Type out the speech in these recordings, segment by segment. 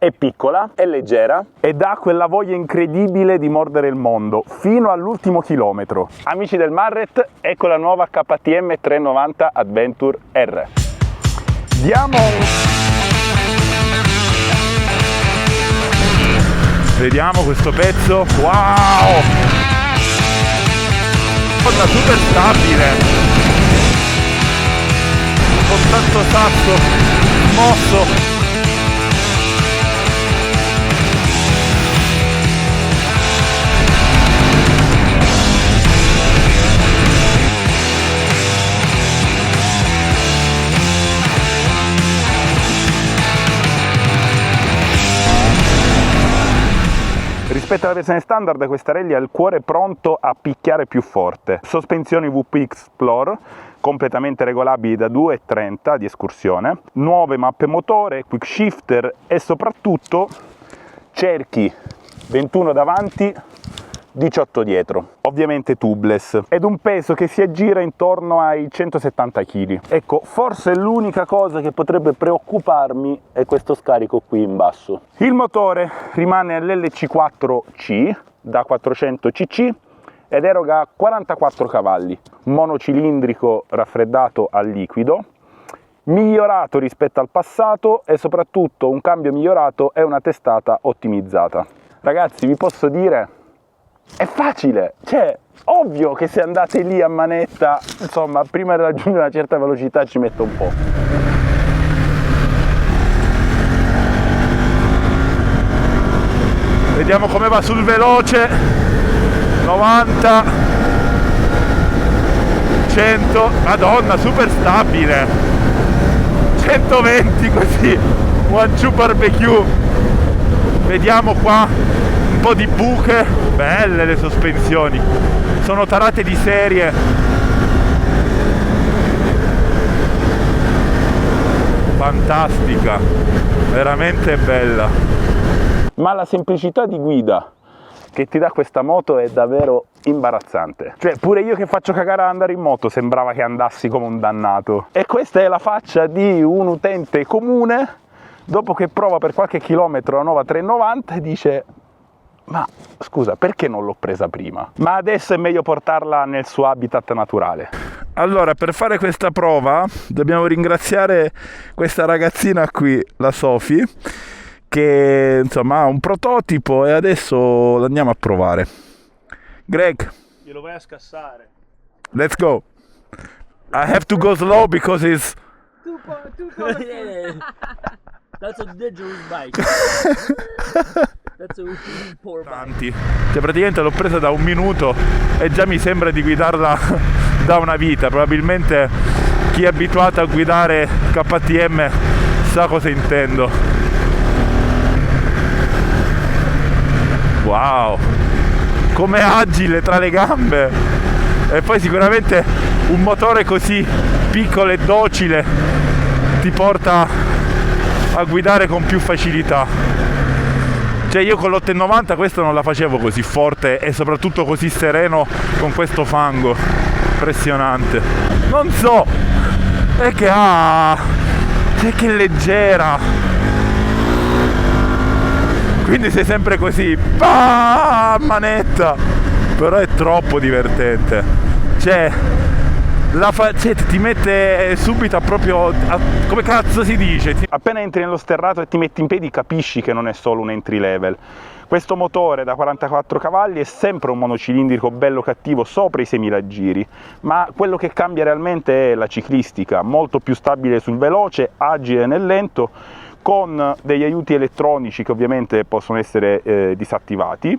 È piccola, è leggera ed ha quella voglia incredibile di mordere il mondo fino all'ultimo chilometro. Amici del Marret, ecco la nuova KTM 390 Adventure R. Vediamo questo pezzo. Wow! Cosa super stabile, con tanto sasso mosso. Rispetto alla versione standard, questa rally ha il cuore pronto a picchiare più forte. Sospensioni WP Explore, completamente regolabili da 2,30 di escursione, nuove mappe motore, quick shifter e soprattutto cerchi 21 davanti, 18 dietro, ovviamente tubeless, ed un peso che si aggira intorno ai 170 kg. Ecco, forse l'unica cosa che potrebbe preoccuparmi è questo scarico qui in basso. Il motore rimane all'LC4C da 400 cc ed eroga 44 cavalli, monocilindrico raffreddato a liquido, migliorato rispetto al passato e soprattutto un cambio migliorato e una testata ottimizzata. Ragazzi, vi posso dire, è facile, cioè, ovvio che se andate lì a manetta, insomma, prima di raggiungere una certa velocità ci mette un po'. Vediamo come va sul veloce. 90, 100, madonna, super stabile. 120 così, one two barbecue. Vediamo qua. Un po' di buche, belle le sospensioni, sono tarate di serie. Fantastica, veramente bella. Ma la semplicità di guida che ti dà questa moto è davvero imbarazzante. Cioè, pure io che faccio cagare ad andare in moto sembrava che andassi come un dannato. E questa è la faccia di un utente comune dopo che prova per qualche chilometro la nuova 390 e dice: ma scusa, perché non l'ho presa prima? Ma adesso è meglio portarla nel suo habitat naturale. Allora, per fare questa prova dobbiamo ringraziare questa ragazzina qui, la Sophie, che insomma ha un prototipo e adesso lo andiamo a provare. Greg, glielo vai a scassare. Let's go. I have to go slow because it's That's a dangerous bike. That's a poor bike. Cioè, praticamente l'ho presa da un minuto e già mi sembra di guidarla da una vita. Probabilmente chi è abituato a guidare KTM sa cosa intendo. Wow, com'è agile tra le gambe! E poi sicuramente un motore così piccolo e docile ti porta a guidare con più facilità. Cioè, io con l'890 questo non la facevo così forte e soprattutto così sereno con questo fango. Impressionante. Non so, è che è che è leggera, quindi sei sempre così, manetta, però è troppo divertente. Cioè, ti mette subito come cazzo si dice? Appena entri nello sterrato e ti metti in piedi capisci che non è solo un entry level. Questo motore da 44 cavalli è sempre un monocilindrico bello cattivo sopra i 6.000 giri, ma quello che cambia realmente è la ciclistica, molto più stabile sul veloce, agile nel lento, con degli aiuti elettronici che ovviamente possono essere disattivati,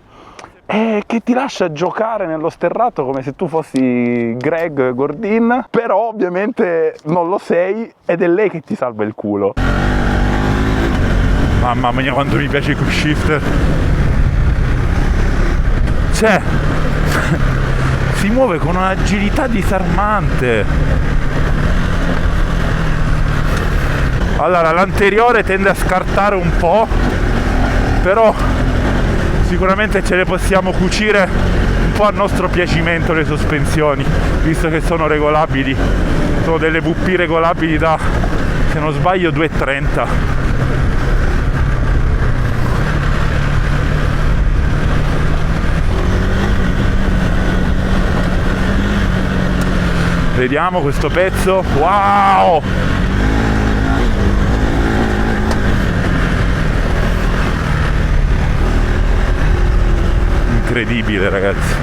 e che ti lascia giocare nello sterrato come se tu fossi Greg Gordin, però ovviamente non lo sei ed è lei che ti salva il culo. Mamma mia quanto mi piace il quick shifter, cioè si muove con un'agilità disarmante. Allora, l'anteriore tende a scartare un po', però sicuramente ce le possiamo cucire un po' a nostro piacimento le sospensioni, visto che sono regolabili, sono delle VP regolabili da, se non sbaglio, 2,30. Vediamo questo pezzo. Wow! Incredibile, ragazzi,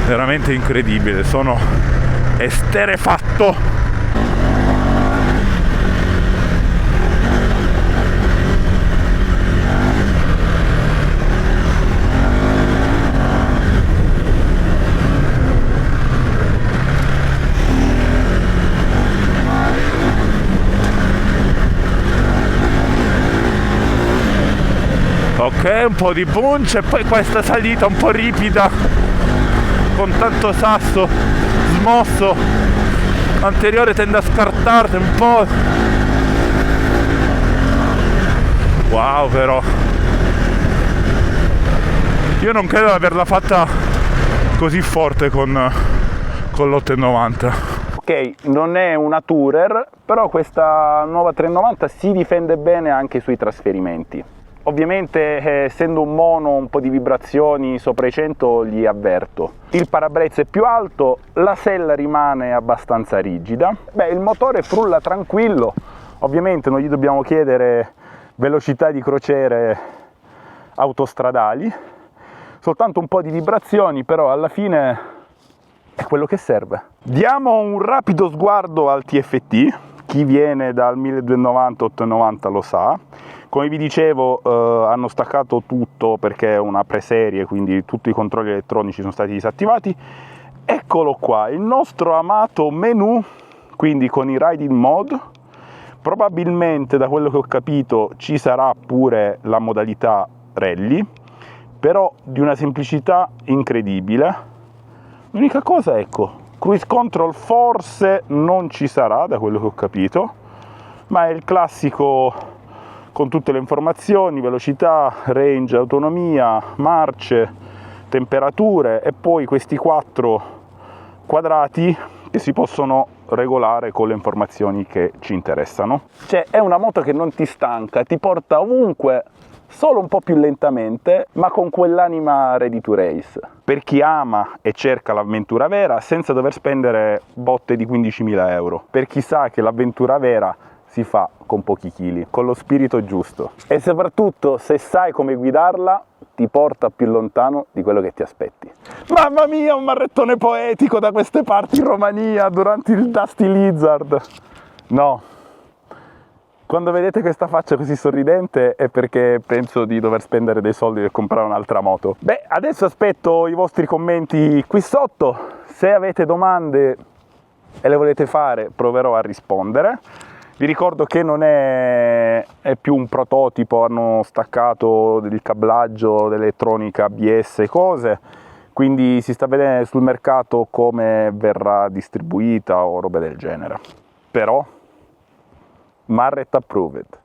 veramente incredibile, sono esterefatto. Ok, un po' di punch e poi questa salita un po' ripida con tanto sasso smosso anteriore, tende a scartarti un po'. Wow, però io non credo di averla fatta così forte con l'890. Ok, non è una tourer, però questa nuova 390 si difende bene anche sui trasferimenti. Ovviamente essendo un mono, un po' di vibrazioni sopra i 100 li avverto. Il parabrezza è più alto, la sella rimane abbastanza rigida. Beh, il motore frulla tranquillo, ovviamente non gli dobbiamo chiedere velocità di crociere autostradali, soltanto un po' di vibrazioni, però alla fine è quello che serve. Diamo un rapido sguardo al TFT, chi viene dal 1290-890 lo sa. Come vi dicevo, hanno staccato tutto perché è una preserie, quindi tutti i controlli elettronici sono stati disattivati. Eccolo qua, il nostro amato menu, quindi con i riding mode. Probabilmente, da quello che ho capito, ci sarà pure la modalità rally, però di una semplicità incredibile. L'unica cosa, ecco, cruise control forse non ci sarà, da quello che ho capito, ma è il classico con tutte le informazioni, velocità, range, autonomia, marce, temperature e poi questi 4 quadrati che si possono regolare con le informazioni che ci interessano. Cioè è una moto che non ti stanca, ti porta ovunque, solo un po' più lentamente, ma con quell'anima ready to race. Per chi ama e cerca l'avventura vera senza dover spendere botte di 15.000 euro. Per chi sa che l'avventura vera si fa con pochi chili, con lo spirito giusto. E soprattutto, se sai come guidarla, ti porta più lontano di quello che ti aspetti. Mamma mia, un marrettone poetico da queste parti in Romania durante il Dusty Lizard. No. Quando vedete questa faccia così sorridente è perché penso di dover spendere dei soldi per comprare un'altra moto. Beh, adesso aspetto i vostri commenti qui sotto. Se avete domande e le volete fare, proverò a rispondere. Vi ricordo che non è più un prototipo, hanno staccato del cablaggio, dell'elettronica ABS e cose, quindi si sta vedendo sul mercato come verrà distribuita o robe del genere. Però Marret approved.